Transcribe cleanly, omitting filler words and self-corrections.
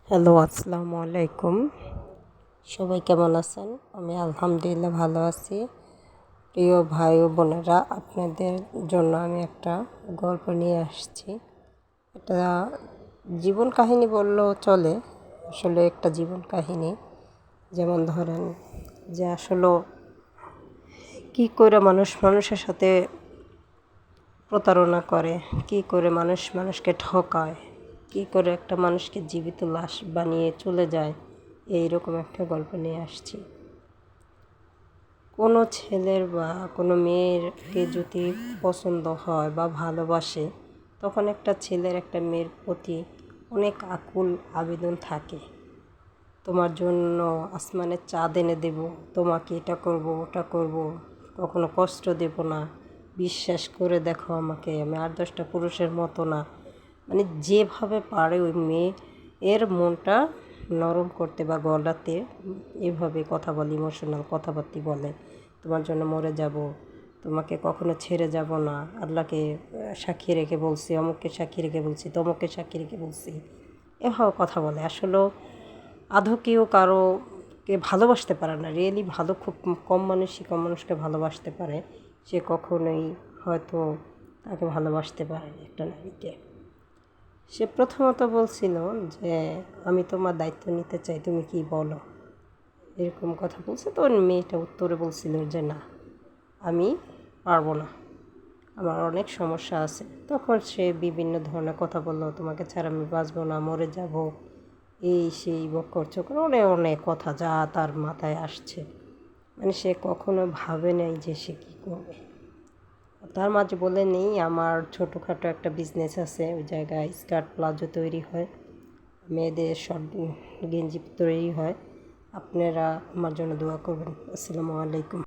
Hello, আসসালামু আলাইকুম। সবাই কেমন আছেন? আমি আলহামদুলিল্লাহ ভালো আছি। প্রিয় ভাই ও বোনেরা, আপনাদের জন্য আমি একটা গল্প নিয়ে আসছি। এটা জীবন কাহিনী বললেও চলে। আসলে একটা জীবন কাহিনী। যেমন ধরেন যে আসলে কী করে মানুষ মানুষের সাথে প্রতারণা করে, কী করে মানুষ মানুষকে ঠকায়, কী করে একটা মানুষকে জীবিত লাশ বানিয়ে চলে যায়, এইরকম একটা গল্প নিয়ে আসছি। কোনো ছেলের বা কোনো মেয়েরকে যদি পছন্দ হয় বা ভালোবাসে, তখন একটা ছেলের একটা মেয়ের প্রতি অনেক আকুল আবেদন থাকে। তোমার জন্য আসমানের চাঁদ এনে দেব, তোমাকে এটা করব ওটা করব, কখনো কষ্ট দেব না, বিশ্বাস করে দেখো আমাকে, আমি আর 10টা পুরুষের মতো না। মানে যেভাবে পারে ওই মেয়ে এর মনটা নরম করতে বা গলাতে এভাবে কথা বলে, ইমোশনাল কথাবার্তা বলে। তোমার জন্য মরে যাব, তোমাকে কখনো ছেড়ে যাব না, আল্লাহকে সাক্ষী রেখে বলছি, অমুককে সাক্ষী রেখে বলছি, তমুককে সাক্ষী রেখে বলছি, এভাবে কথা বলে। আসলেও আদৌ কেউ কারোকে ভালোবাসতে পারে না। রিয়েলি ভালো খুব কম মানুষকে ভালোবাসতে পারে। সে কখনোই হয়তো তাকে ভালোবাসতে পারে না একটা নারীকে। সে প্রথমত বলছিল যে আমি তোমার দায়িত্ব নিতে চাই, তুমি কি বলো, এরকম কথা বলছে। তো মেয়েটা উত্তরে বলছিল যে না, আমি পারবো না, আমার অনেক সমস্যা আছে। তখন সে বিভিন্ন ধরনের কথা বললো, তোমাকে ছাড়া আমি বাঁচবো না, মরে যাব, এই সেই বক্কর চক্কর অনেক অনেক কথা যা তার মাথায় আসছে। মানে সে কখনো ভাবে নাই যে সে কী করবে। তার মাঝে বলে নেই, আমার ছোটোখাটো একটা বিজনেস আছে, ওই জায়গায় স্কার্ট প্লাজো তৈরি হয়, মেয়েদের শর্ট গেঞ্জি তৈরি হয়। আপনারা আমার জন্য দোয়া করবেন। আসসালামু আলাইকুম।